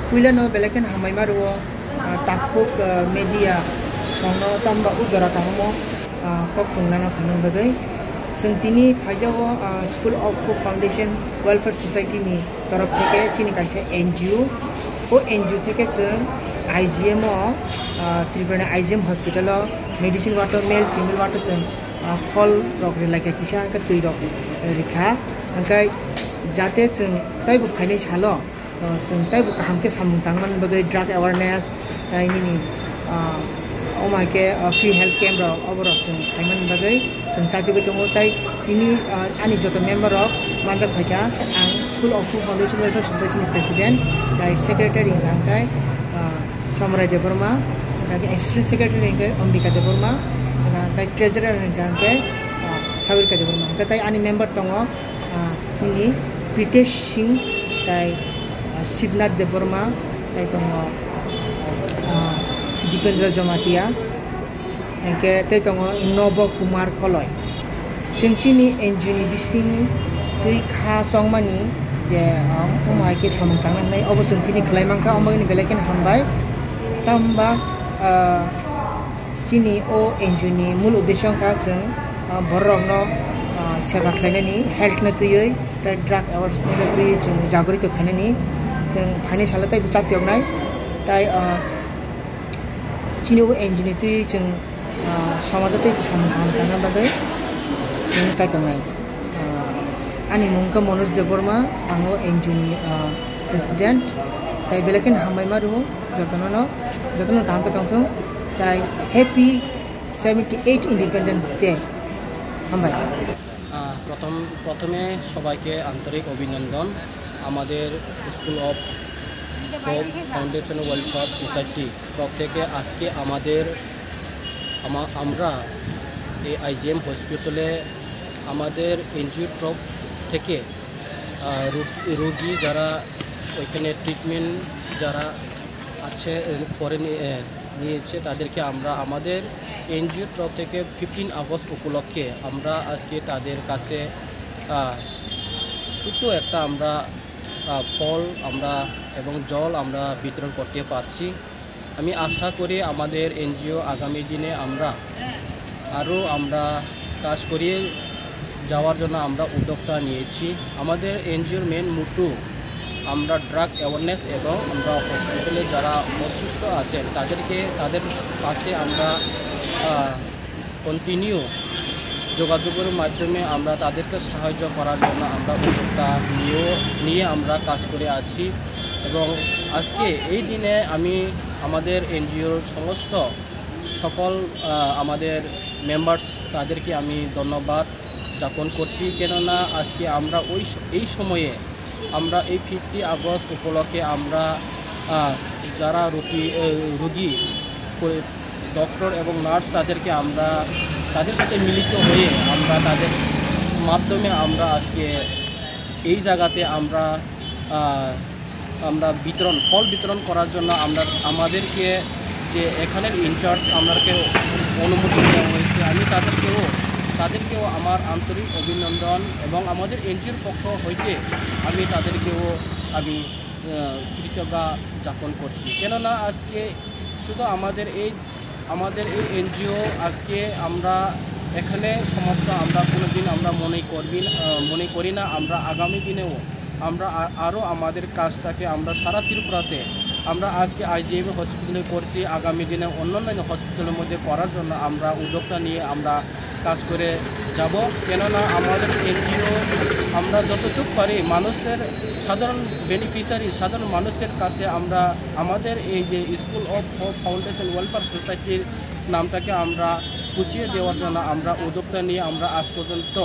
Puilano belakan hamai maru takuk media sono tamba udara tahamo kok tunglana phanon bagai sentini phajawo School of Hope Foundation Welfare Society ni taraf theke chini kaise NGO o NGO theke chung IGM o Tripura IGM hospital o medicine water male female water chung ফল রক লাইকা কিসা আঙ্কা তুই rock রেখা আঙ্কাই যাতে जों তাইবো ফাইনাই সালো जों তাইবো কাহামকে সামুং তাংমান বাগै ড্রাগ অ্যাওয়ারনেস তাইনি ओमाके फ्री हेल्थ कैम्प रक अबरक जों फाइमान बागै जों चाइतोगै दङ ताइ तिनि आनि जत मेम्बर अफ मानजाक भाइका आं school of hope foundation welfare सोसाइटिनि प्रेसिडेन्ट ताइ सेक्रेटारि आंखाय समराय देबरमा आंखाय एसिस्टेन्ट सेक्रेटारि आंखाय अम्बिका देबरमा आंखाय ट्रेजारार आंखाय साविरका देबरमा आंखाय ताइ आनि मेम्बर दङ तिनि प्रितेश सिंह ताइ शिवनाथ देबरमा ताइ दङ Dipendra Jamatia engke te tongo Nobo Kumar Koloi chingchini enjini bising tui kha songmani je umai ke samung tangan nai obosun tini klaimangka omani belaken hambai tamba chini o enjini mul uddeshon ka chung borrokno seba khlainani health na tuyoi drug awareness ni tuyoi chung jagrito khainani teng phani salatai buchat nai tai chini o engineer tui chung samajate samung tangan bagai chung chaitongai ani mungka Manoj Deborma ango engineer president tai belaken hamai maru jotono kam ka tongthong tai happy 78 independence day hambai প্রথমে সবাইকে আন্তরিক অভিনন্দন আমাদের school of hope foundation welfare society তরফ থেকে আজকে আমরা এই আইজিএম হসপিটালে আমাদের এনজিও তরফ থেকে রোগী যারা ওইখানে ট্রিটমেন্ট যারা আছে পরে নিয়েছে তাদেরকে আমরা আমাদের এনজিও তরফ থেকে 15 আগস্ট উপলক্ষে আমরা আজকে তাদের কাছে ছোটো একটা আমরা ফল আমরা এবং জল আমরা বিতরণ করতে পারছি আমি আশা করি আমাদের এনজিও আগামী দিনে আমরা কাজ করিয়ে যাওয়ার জন্য আমরা উদ্যোগটা নিয়েছি আমাদের এনজিওর মেন মোটো আমরা ড্রাগ অ্যাওয়ারনেস এবং আমরা হসপিটালে যারা অসুস্থ আছেন তাদের পাশে আমরা কন্টিনিউ যোগাযোগের মাধ্যমে আমরা তাদেরকে সাহায্য করার জন্য আমরা উদ্যোগটা নিয়ে আমরা কাজ করে আছি এবং আজকে এই দিনে আমি আমাদের এনজিওর সমস্ত সকল আমাদের মেম্বার্স তাদেরকে আমি ধন্যবাদ জ্ঞাপন করছি কেননা আজকে আমরা এই সময়ে আমরা এই 50 আগস্ট উপলক্ষে আমরা যারা রোগী ডক্টর এবং নার্স তাদেরকে আমরা তাদের সাথে মিলিত হয়ে আমরা তাদের মাধ্যমে আমরা আজকে এই জায়গাতে আমরা ফল বিতরণ করার জন্য আমাদেরকে যে এখানের ইনচার্জ আমাদেরকে অনুমতি দেওয়া হয়েছে আমি তাদেরকেও আমার আন্তরিক অভিনন্দন এবং আমাদের এনজিওর পক্ষ হইতে আমি তাদেরকেও কৃতজ্ঞতা জ্ঞাপন করছি কেননা আজকে শুধু আমাদের এই এনজিও আজকে আমরা এখানে সমাপ্ত আমরা কোনোদিন আমরা মনে করি না আমরা আগামী দিনেও আমরা আরও আমাদের কাজটাকে আমরা সারা ত্রিপুরাতে আমরা আজকে আইজিএম হসপিটালে করছি আগামী দিনে অন্যান্য হসপিটালের মধ্যে করার জন্য আমরা উদ্যোগটা নিয়ে আমরা কাজ করে যাব কেননা আমাদের এনজিও আমরা যতটুকু পারি মানুষের সাধারণ বেনিফিশিয়ারি সাধারণ মানুষের কাছে আমরা আমাদের এই যে school of hope foundation welfare সোসাইটির নামটাকে আমরা পুষিয়ে দেওয়ার জন্য আমরা উদ্যোগটা নিয়ে আমরা আজ পর্যন্ত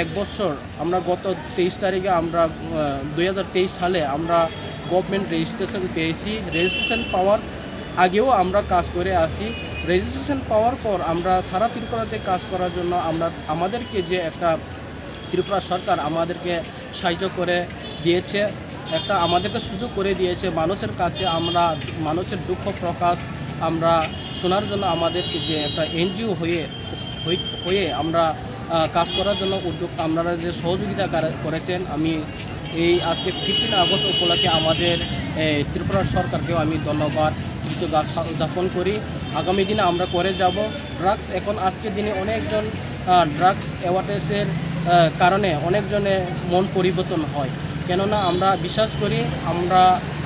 1 বছর আমরা গত 23 তারিখে আমরা 2023 সালে আমরা গভর্নমেন্ট রেজিস্ট্রেশন পেয়েছি রেজিস্ট্রেশন পাওয়ার আগেও আমরা কাজ করে আসি রেজিস্ট্রেশন পাওয়ার পর আমরা সারা ত্রিপুরাতে কাজ করার জন্য আমাদেরকে যে একটা ত্রিপুরা সরকার আমাদেরকে সাহায্য করে দিয়েছে একটা আমাদেরকে সুযোগ করে দিয়েছে মানুষের কাছে আমরা মানুষের দুঃখ প্রকাশ আমরা শোনার জন্য আমাদেরকে যে একটা এনজিও হয়ে আমরা কাজ করার জন্য উদ্যোগ আপনারা যে সহযোগিতা করেছেন আমি এই আজকে 15 আগস্ট উপলক্ষে আমাদের ত্রিপুরা সরকারকেও আমি ধন্যবাদ কৃতজ্ঞতা উদযাপন করি। আগামী দিনে আমরা করে যাব। ড্রাগস এখন আজকের দিনে অনেকজন ড্রাগস অ্যাওয়ারনেসের কারণে অনেকজনের মন পরিবর্তন হয়, কেননা আমরা বিশ্বাস করি আমরা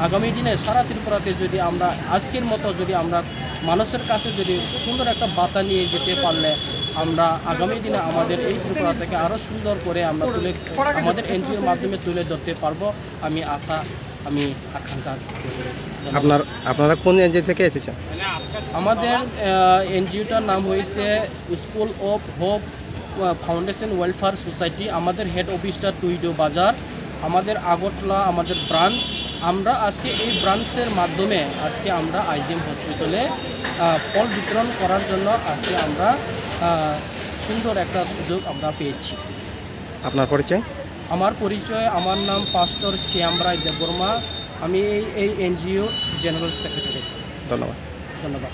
আগামী দিনে সারা ত্রিপুরাতে যদি আমরা আজকের মতো যদি আমরা মানুষের কাছে যদি সুন্দর একটা বার্তা নিয়ে যেতে পারলে আমরা আগামী দিনে আমাদের এই ত্রিপুরা থেকে আরও সুন্দর করে আমরা আমাদের এনজিওর মাধ্যমে তুলে ধরতে পারবো। আমি আকাঙ্ক্ষা করি। আপনারা কোন এনজিও থেকে এসেছেন? আমাদের এনজিওটার নাম হয়েছে school of hope foundation welfare society. আমাদের হেড অফিসটা টুইডো বাজার, আমাদের আগরতলা আমাদের ব্রাঞ্চ। আমরা আজকে এই ব্রাঞ্চের মাধ্যমে আজকে আমরা আইজিএম হসপিটালে ফল বিতরণ করার জন্য আজকে আমরা সুন্দর একটা সুযোগ আমরা পেয়েছি। আপনার পরিচয়? আমার নাম পাস্টর শ্যামরায় দেববর্মা। আমি এই এনজিও জেনারেল সেক্রেটারি। ধন্যবাদ। ধন্যবাদ।